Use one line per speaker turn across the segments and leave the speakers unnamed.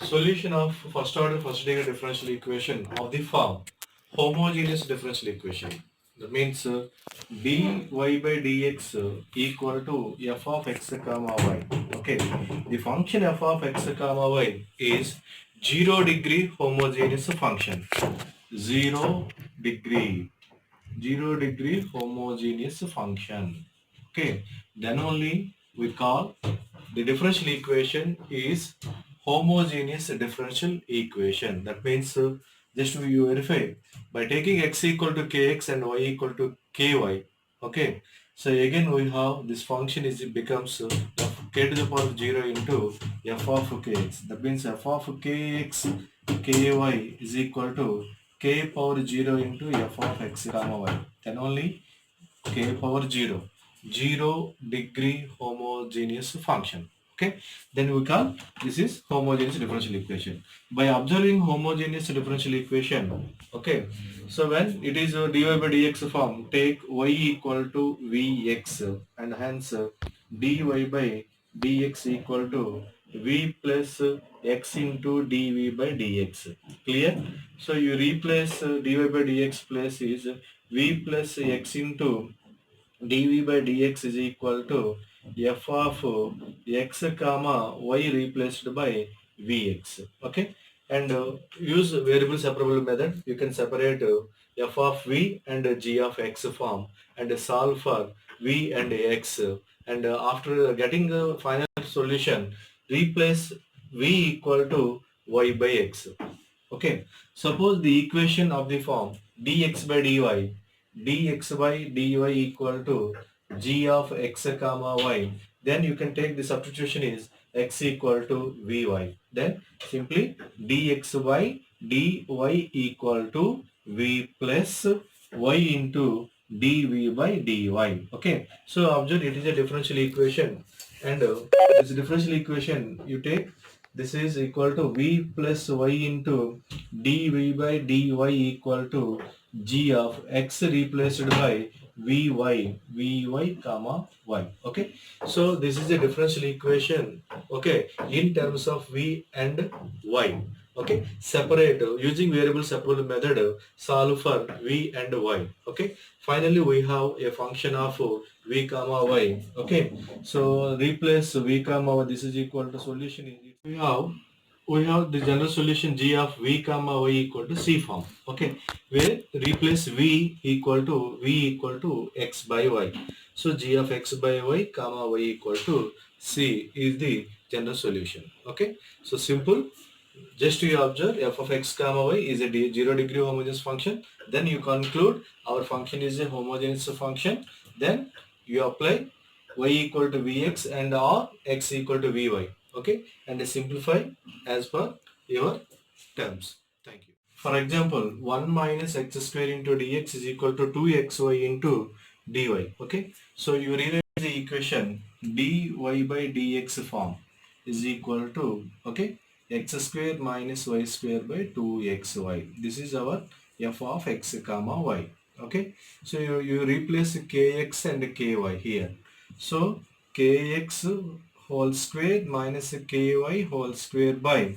Solution of first order first degree differential equation of the form homogeneous differential equation. That means dy by dx equal to f of x comma y. Okay, the function f of x comma y is 0 degree homogeneous function. 0 degree 0 degree homogeneous function. Okay, then only we call the differential equation is homogeneous differential equation. That means just we verify by taking x equal to kx and y equal to ky. Okay, so again we have this function is it becomes f k to the power of 0 into f of kx. That means f of kx ky is equal to k power 0 into f of x comma y. Then only k power 0 degree homogeneous function. Okay, then we call this is homogeneous differential equation. By observing homogeneous differential equation, okay, so when it is dy by dx form, take y equal to vx and hence dy by dx equal to v plus x into dv by dx. Clear? So you replace dy by dx place is v plus x into dv by dx is equal to f of x comma y replaced by vx. Okay, and use variable separable method. You can separate f of v and g of x form and solve for v and x, and after getting the final solution, replace v equal to y by x. Okay, suppose the equation of the form dx by dx by dy equal to g of x comma y. Then you can take the substitution is x equal to vy. Then simply dx by dy equal to v plus y into dv by dy. Okay, so observe it is a differential equation, and this differential equation you take this is equal to v plus y into dv by dy equal to g of x replaced by vy comma y. Okay, so this is a differential equation, okay, in terms of v and y. Okay, separate using variable separable method, solve for v and y. Okay, finally we have a function of v comma y. Okay, so replace v comma y, this is equal to solution is we have the general solution g of v comma y equal to c form. Okay, where replace v equal to x by y. So g of x by y comma y equal to c is the general solution. Okay, so simple. Just you observe f of x comma y is a 0 degree homogeneous function. Then you conclude our function is a homogeneous function. Then you apply y equal to vx and or x equal to vy. Okay, and simplify as per your terms. Thank you. For example, 1 minus x square into dx is equal to 2xy into dy. Okay, so you rewrite the equation dy by dx form is equal to, okay, x square minus y square by 2xy. This is our f of x comma y. Okay, so you replace kx and ky here. So kx whole square minus ky whole square by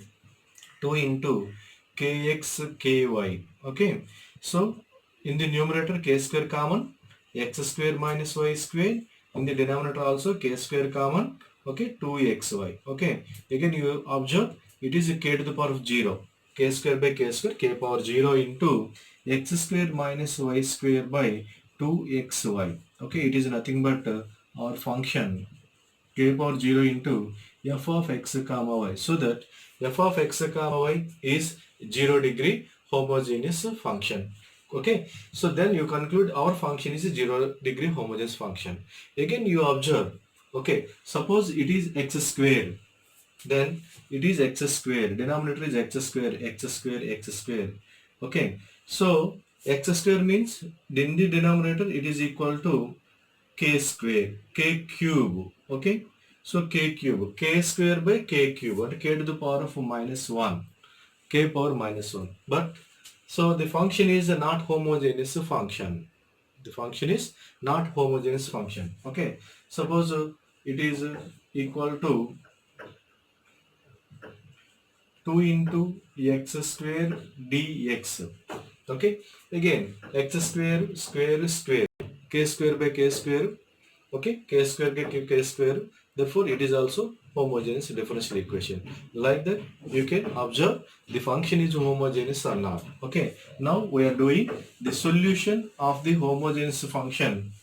2 into kx ky. Okay, so in the numerator k square common, x square minus y square, in the denominator also k square common. Okay, 2xy. Okay, again you observe it is a k to the power of 0, k square by k square, k power 0 into x square minus y square by 2xy. Okay, it is nothing but our function k power 0 into f of x comma y, so that f of x comma y is 0 degree homogeneous function. Okay, so then you conclude our function is a 0 degree homogeneous function. Again you observe, okay, suppose it is x square, then it is x square, denominator is x square, x square, x square. Okay, so x square means in the denominator it is equal to k square, k cube. Okay, so k cube, k square by k cube, and k to the power of minus 1, k power minus 1. But so the function is not homogeneous function. The function is not homogeneous function. Okay, suppose it is equal to 2 into x square dx. Okay, again x square square square, k square by k square. Okay, k square get k square. Therefore, it is also homogeneous differential equation. Like that, you can observe the function is homogeneous or not. Okay, now we are doing the solution of the homogeneous function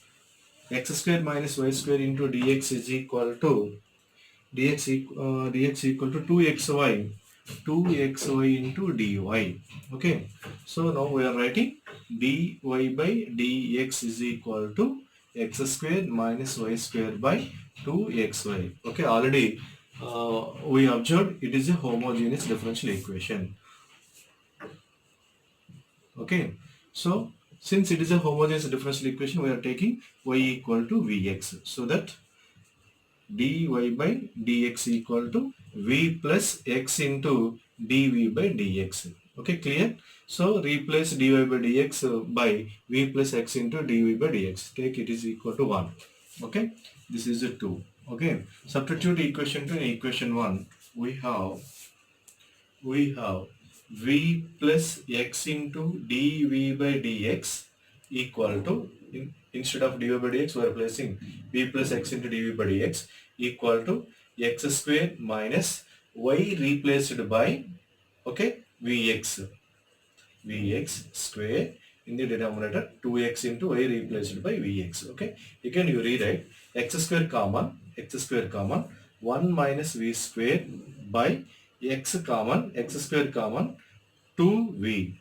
x square minus y square into dx is equal to dx equal to 2xy into dy. Okay, so now we are writing dy by dx is equal to x square minus y square by 2xy. Okay, already we observed it is a homogeneous differential equation. Okay, so since it is a homogeneous differential equation, we are taking y equal to vx, so that dy by dx equal to v plus x into dv by dx. Okay, clear? So replace dy by dx by v plus x into dv by dx. Take it is equal to 1. Okay, this is a 2. Okay, substitute equation 2 in equation 1. We have v plus x into dv by dx equal to, instead of dy by dx we are placing v plus x into dv by dx equal to x square minus y replaced by, okay, vx square in the denominator, 2x into y replaced by vx. Okay, again you rewrite x square common 1 minus v square by x square common 2v.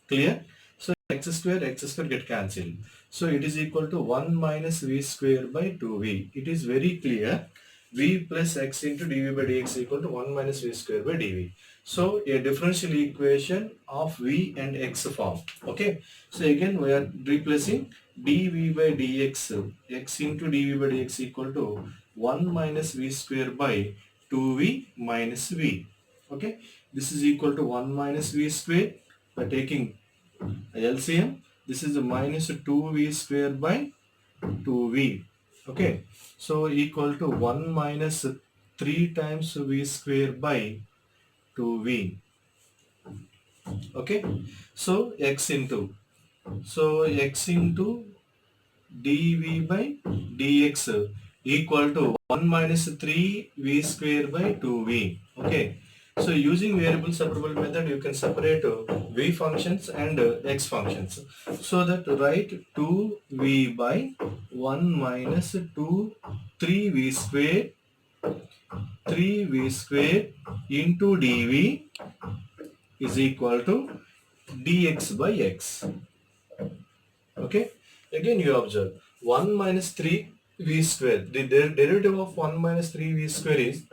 Clear? So x square get cancelled. So it is equal to 1 minus v square by 2v. It is very clear. V plus x into dv by dx equal to 1 minus v square by dv. So a differential equation of v and x form. Okay. So again we are replacing dv by dx, x into dv by dx equal to 1 minus v square by 2v minus v. Okay. This is equal to 1 minus v square by taking LCM. This is minus 2v square by 2v. Okay, so equal to 1 minus 3 times v square by 2v. Okay, so x into dv by dx equal to 1 minus 3v square by 2v. Okay, so using variable separable method, you can separate v functions and x functions. So that write 2v by 1 minus 3v square into dv is equal to dx by x. Okay, again you observe 1 minus 3v square. The derivative of 1 minus 3v square is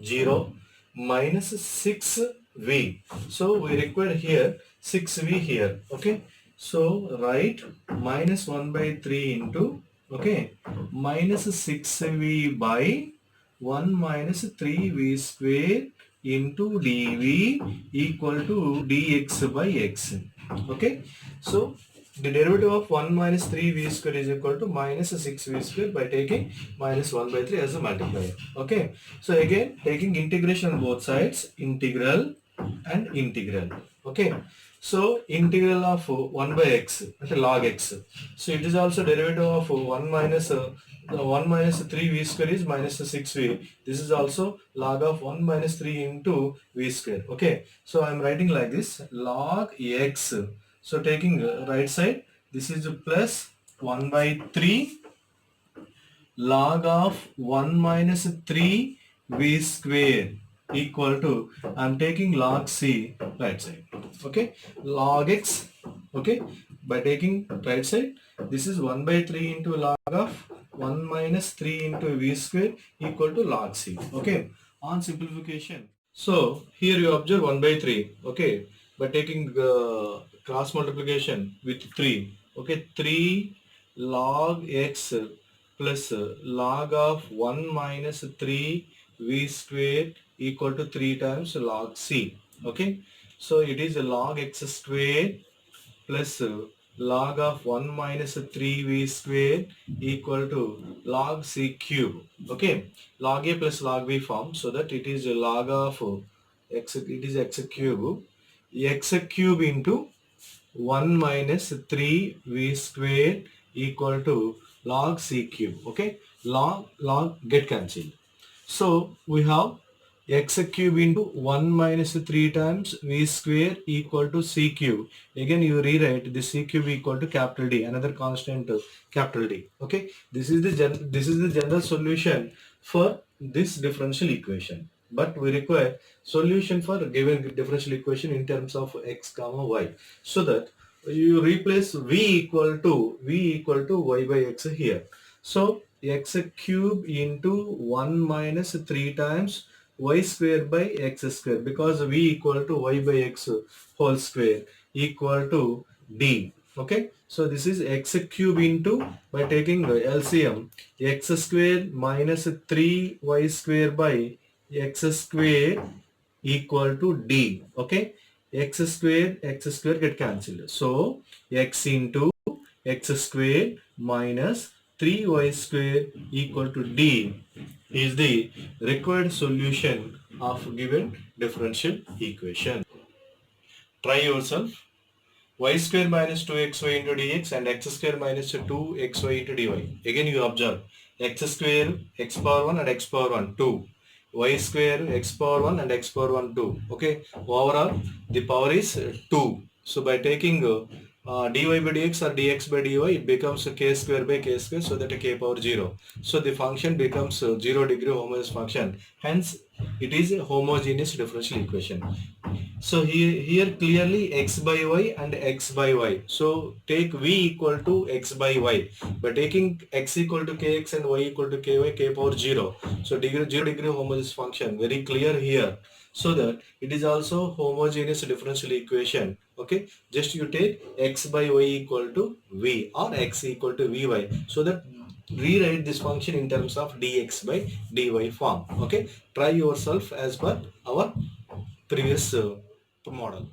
0 minus 6v. So we require here 6v here. Okay, so write minus 1 by 3 into, okay, minus 6v by 1 minus 3v square into dv equal to dx by x. Okay, so the derivative of 1 minus 3v square is equal to minus 6v square by taking minus 1 by 3 as a multiplier. Okay, so again taking integration on both sides, integral and integral. Okay, so integral of 1 by x, log x. So it is also derivative of 1 minus 3v square is minus 6v. This is also log of 1 minus 3 into v square. Okay, so I am writing like this, log x. So taking right side, this is plus 1 by 3 log of 1 minus 3 v square equal to, I am taking log c right side. Okay, log x. Okay, by taking right side, this is 1 by 3 into log of 1 minus 3 into v square equal to log c. Okay, on simplification. So here you observe 1 by 3. Okay, by taking cross multiplication with 3. Okay, 3 log x plus log of 1 minus 3 v square equal to 3 times log c. Okay, so it is a log x square plus log of 1 minus 3v square equal to log c cube. Okay, log a plus log b form, so that it is a log of x, it is x cube, x cube into 1 minus 3v square equal to log c cube. Okay, log get cancelled. So we have x cube into 1 minus 3 times v square equal to c cube. Again you rewrite the c cube equal to capital D, another constant capital D. Okay, this is the general solution for this differential equation. But we require solution for given differential equation in terms of x comma y. So that you replace v equal to y by x here. So x cube into 1 minus 3 times y square by x square, because v equal to y by x whole square equal to d. Okay, so this is x cube into, by taking LCM, x square minus 3y square by x square equal to d. Okay, x square get cancelled. So x into x square minus 3y square equal to d is the required solution of given differential equation. Try yourself. Y square minus 2xy into dx and x square minus 2xy into dy. Again you observe x square x power 1 and x power 1 2. Y square x power 1 and x power 1 2. Okay, overall the power is 2. So by taking dy by dx or dx by dy, it becomes k square by k square, so that k power 0. So the function becomes 0 degree homogeneous function. Hence it is a homogeneous differential equation. So here clearly x by y and x by y. So take v equal to x by y. By taking x equal to kx and y equal to ky, k power 0. So 0 degree homogeneous function, very clear here. So that it is also homogeneous differential equation. Okay, just you take x by y equal to v or x equal to vy. So that rewrite this function in terms of dx by dy form. Okay, try yourself as per our previous model.